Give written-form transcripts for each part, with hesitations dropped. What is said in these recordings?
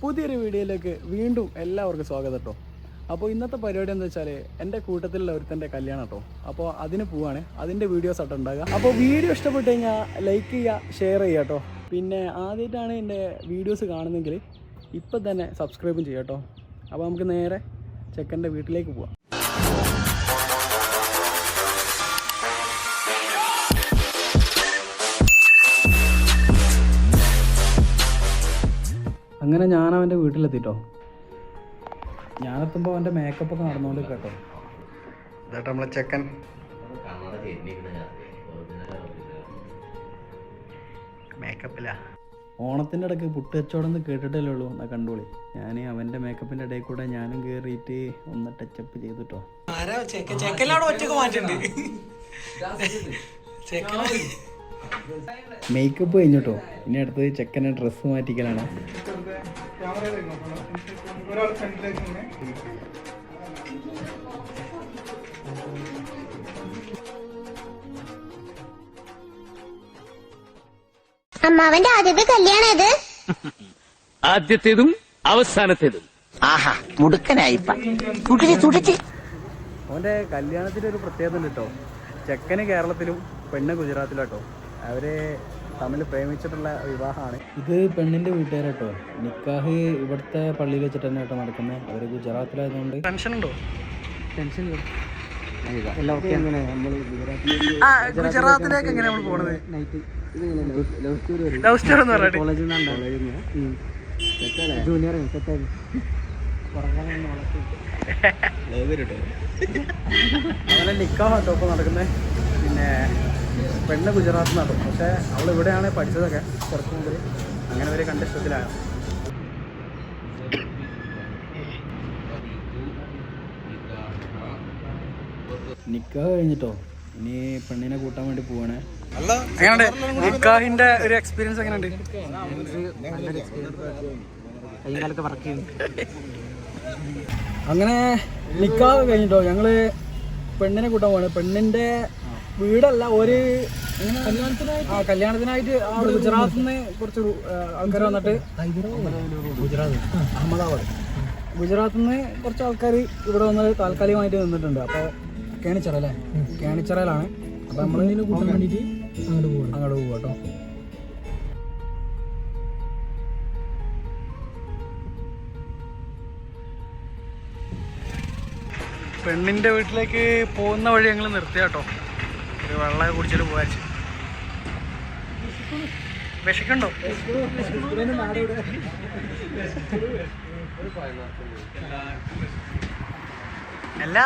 പുതിയൊരു വീഡിയോയിലേക്ക് വീണ്ടും എല്ലാവർക്കും സ്വാഗതം കേട്ടോ. അപ്പോൾ ഇന്നത്തെ പരിപാടി എന്താ വെച്ചാൽ എൻ്റെ കൂട്ടത്തിലുള്ള ഒരുത്തൻ്റെ കല്യാണം കേട്ടോ. അപ്പോൾ അതിന് പോവാണ്, അതിൻ്റെ വീഡിയോസ് ആട്ടോ ഉണ്ടാകുക. അപ്പോൾ വീഡിയോ ഇഷ്ടപ്പെട്ട് കഴിഞ്ഞാൽ ലൈക്ക് ചെയ്യുക, ഷെയർ ചെയ്യുക കേട്ടോ. പിന്നെ ആദ്യമായിട്ടാണ് എൻ്റെ വീഡിയോസ് കാണുന്നതെങ്കിൽ ഇപ്പം തന്നെ സബ്സ്ക്രൈബും ചെയ്യാം കേട്ടോ. അപ്പോൾ നമുക്ക് നേരെ ചെക്കൻ്റെ വീട്ടിലേക്ക് പോവാം. അങ്ങനെ ഞാൻ അവൻ്റെ വീട്ടിലെത്തിട്ടോ. ഞാനെത്തുമ്പോൾ അവൻ്റെ മേക്കപ്പൊക്കെ നടന്നുകൊണ്ട് കേട്ടോ. ഇതാട്ടോ നമ്മളെ ചെക്കൻ. മേക്കപ്പില്ല. ഓണത്തിൻ്റെ ഇടയ്ക്ക് പുട്ട് കച്ചവടം കേട്ടിട്ടല്ലേ ഉള്ളൂ, എന്നാ കണ്ടോളി. ഞാൻ അവൻ്റെ മേക്കപ്പിൻ്റെ ഇടയിൽ കൂടെ ഞാനും കയറിയിട്ട് ഒന്ന് ടച്ചപ്പ് ചെയ്തിട്ടോ. മേക്കപ്പ് കഴിഞ്ഞിട്ടോ. ഇനി അടുത്തത് ചെക്കനെ ഡ്രസ്സ് മാറ്റിക്കലാണ്. അമ്മാവന്റെ ആദ്യത്തെ കല്യാണം ഇത്, ആദ്യത്തേതും അവസാനത്തേതും. ആഹാ മുടുക്കനായിപ്പ. അവൻ്റെ കല്യാണത്തിൻ്റെ ഒരു പ്രത്യേകത ഉണ്ട് കേട്ടോ. ചെക്കന് കേരളത്തിലും പെണ്ണ് ഗുജറാത്തിലും കേട്ടോ. അവര് തമ്മിൽ പ്രേമിച്ചിട്ടുള്ള വിവാഹമാണ് ഇത്. പെണ്ണിൻ്റെ വീട്ടുകാരട്ടോ. നിക്കാഹ് ഇവിടുത്തെ പള്ളിയിൽ വെച്ചിട്ട് തന്നെ കേട്ടോ നടക്കുന്നത്. അവർ ഗുജറാത്തിലായതുകൊണ്ട് ടെൻഷൻ ഉണ്ടോ? ടെൻഷൻ ഗുജറാത്തിലേക്ക് എങ്ങനെ നമ്മൾ പോണത്? ലവ് സ്റ്റോറി എന്ന് പറഞ്ഞിട്ട് അങ്ങനെ നിക്കാഹ് കേട്ടോ ഇപ്പോൾ നടക്കുന്നത്. പിന്നെ പെണ്ണ് ഗുജറാത്തിൽ നിന്നാട്ടോ. പക്ഷേ അവൾ ഇവിടെയാണ് പഠിച്ചതൊക്കെ കുറച്ച് മുമ്പ്. അങ്ങനെ ഒരു കണ്ട ഇഷ്ടത്തിലാണ്. നിക്കാഹ് കഴിഞ്ഞിട്ടോ. ഇനി പെണ്ണിനെ കൂട്ടാൻ വേണ്ടി പോവാണ്. എങ്ങനെയുണ്ട് നിക്കാഹിന്റെ ഒരു എക്സ്പീരിയൻസ്? എങ്ങനെയുണ്ട്? അങ്ങനെ നിക്കാഹ് കഴിഞ്ഞിട്ടോ. ഞങ്ങള് പെണ്ണിനെ കൂട്ടാൻ പോവാണ്. പെണ്ണിന്റെ വീടല്ല, ഒരു കല്യാണത്തിനായിട്ട് ഗുജറാത്തിൽ നിന്ന് കുറച്ച് ആൾക്കാർ വന്നിട്ട്, അഹമ്മദാബാദ് ഗുജറാത്തിൽ നിന്ന് കുറച്ച് ആൾക്കാർ ഇവിടെ വന്നത് താൽക്കാലികമായിട്ട് നിന്നിട്ടുണ്ട്. അപ്പോൾ കേണിച്ചിറ അല്ലേ, കേണിച്ചിറയിലാണ്. അപ്പോൾ നമ്മൾ കൂട്ടാൻ വേണ്ടിയിട്ട് അങ്ങോട്ട് പോവാം കേട്ടോ. പെണ്ണിൻ്റെ വീട്ടിലേക്ക് പോകുന്ന വഴി ഞങ്ങൾ നിർത്തിയ കേട്ടോ. ഒരു വെള്ളം കുടിച്ചിട്ട് പോകാച്ച്. വിശക്കുണ്ടോ? അല്ല,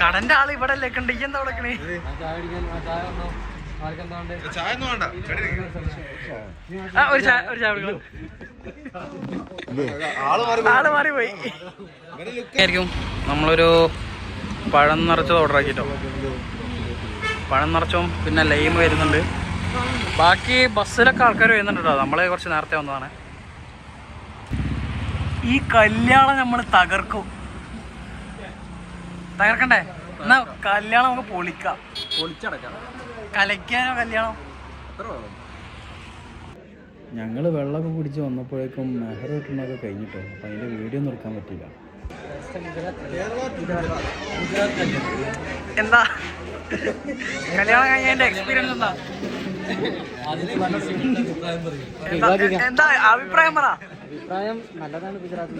കടന്റെ ആള് ഇവിടെ അല്ലേ കണ്ട്. ഈ എന്താ വിളക്കണേ? ഒരു ചായ കൊടുക്കണം. ആള് മാറി പോയി ആയിരിക്കും. നമ്മളൊരു പഴം നിറച്ചത് ഓർഡർ ആക്കിട്ടോ. പഴം നിറച്ചും പിന്നെ ലൈം വരുന്നുണ്ട്. ബാക്കി ബസ്സിലൊക്കെ ആൾക്കാർ വരുന്നുണ്ട് കേട്ടോ. നമ്മളെ കുറച്ച് നേരത്തെ വന്നതാണ്. ഈ കല്യാണം നമ്മൾ തകർക്കണ്ടേ? എന്നാ കല്യാണം നമുക്ക് പൊളിച്ചടക്കാം. കലയ്ക്കാനോ കല്യാണം. ഞങ്ങൾ വെള്ളമൊക്കെ കുടിച്ച് വന്നപ്പോഴേക്കും മെഹർ കിട്ടുന്നതൊക്കെ കഴിഞ്ഞിട്ടോ. അപ്പം അതിൻ്റെ വീഡിയോ ഒന്നും എടുക്കാൻ പറ്റില്ല. എന്താ കല്യാണം കഴിഞ്ഞതിന്റെ എക്സ്പീരിയൻസ് എന്താ? എന്താ അഭിപ്രായം പറ. അഭിപ്രായം നല്ലതാണ്. ഗുജറാത്തിൽ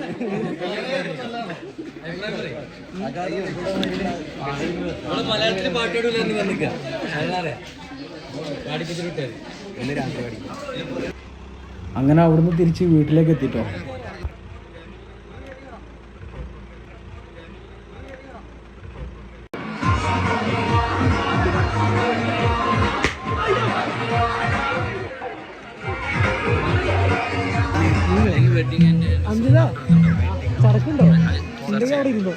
മലയാളത്തിൽ പാട്ടോട് അങ്ങനെ അവിടുന്ന് തിരിച്ച് വീട്ടിലേക്ക് എത്തിട്ടോ. ചടക്കുണ്ടോ? ഉണ്ടെങ്കിൽ അവിടെ ഇരുന്നോ.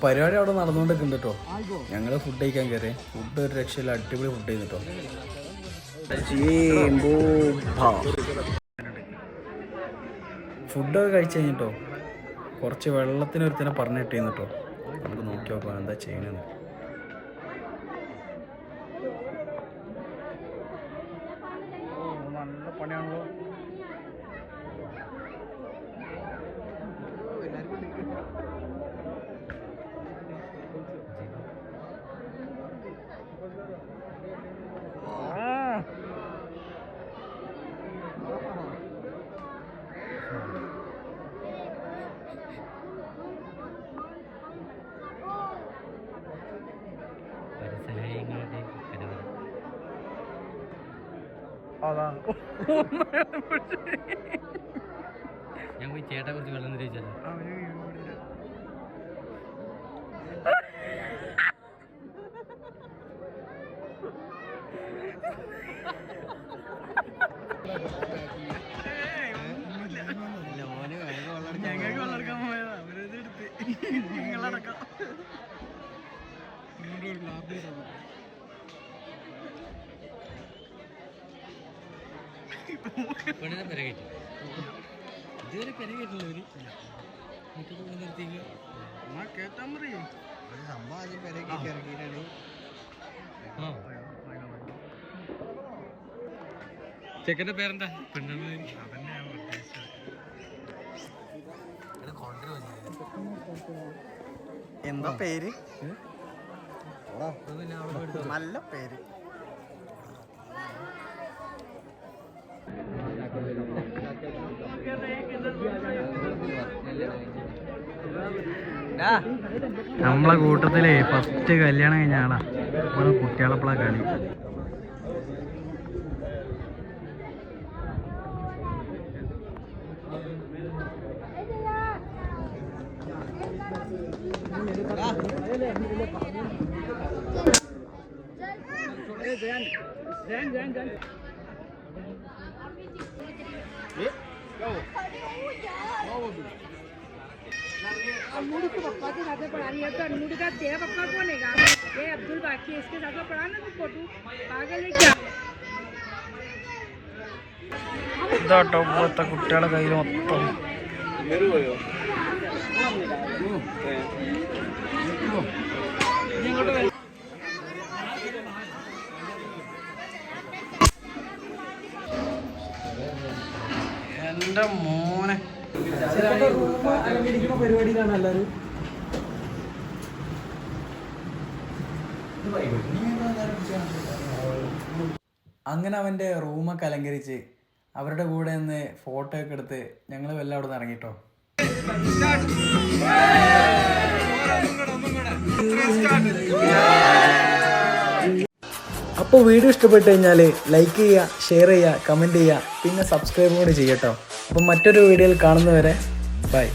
പരിപാടി അവിടെ നടന്നുകൊണ്ടൊക്കെ കേട്ടോ. ഞങ്ങൾ ഫുഡ് കഴിക്കാൻ കയറി. ഫുഡ് ഒരു രക്ഷയില്ല, അടിപൊളി ഫുഡ് ചെയ്തിട്ടോ. ഫുഡൊക്കെ കഴിച്ച് കഴിഞ്ഞിട്ടോ കുറച്ച് വെള്ളത്തിന് ഒരുത്തിനെ പറഞ്ഞിട്ടേന്ന് കേട്ടോ. നമുക്ക് നോക്കി നോക്കാം എന്താ ചെയ്യണമെന്ന്. നല്ല പണിയാണല്ലോ. ഞാൻ പോയി ചേട്ടാ കുറച്ച് വെള്ളം തിരിച്ചല്ലോ. ഞങ്ങൾക്ക് വളർക്കാൻ പോയതാ, നിങ്ങളടക്കം പെണ്ണിനെ പെരകേറ്റി ഇതുവരെ പെരകേറ്റില്ല ഒരു മുറ്റത്ത് കൊണ്ട് നിർത്തിക്കുക. കേട്ടാൻ പറയും ചെക്കൻ്റെ പേരെന്താ? പെണ്ണെന്ന് എന്താ പേര്? നല്ല പേര്. നമ്മളെ കൂട്ടത്തിലേ ഫസ്റ്റ് കല്യാണം കഴിഞ്ഞ ആളാ. നമ്മളെ കുട്ടികളെപ്പോഴാ കളി. अमूड को पप्पा के साथ में पढ़ा रही है तो अनमूड का तेरा पप्पा कौन है? ये अब्दुल बाकी है, इसके साथ में पढ़ा ना तू फोटो पागल है क्या? ഇതാട്ടോ ഇപ്പോഴത്തെ കുട്ടികളുടെ കയ്യിൽ മൊത്തം. എന്റെ മോനെ പരിപാടിയിലാണ് എല്ലാവരും. അങ്ങനെ അവൻ്റെ റൂമൊക്കെ അലങ്കരിച്ച് അവരുടെ കൂടെ നിന്ന് ഫോട്ടോ ഒക്കെ എടുത്ത് ഞങ്ങൾ വല്ല അവിടെ നിന്ന് ഇറങ്ങിട്ടോ. അപ്പോൾ വീഡിയോ ഇഷ്ടപ്പെട്ട് കഴിഞ്ഞാൽ ലൈക്ക് ചെയ്യുക, ഷെയർ ചെയ്യുക, കമൻറ്റ് ചെയ്യുക, പിന്നെ സബ്സ്ക്രൈബ് കൂടി ചെയ്യട്ടോ. അപ്പം മറ്റൊരു വീഡിയോയിൽ കാണുന്നവരെ ബൈ.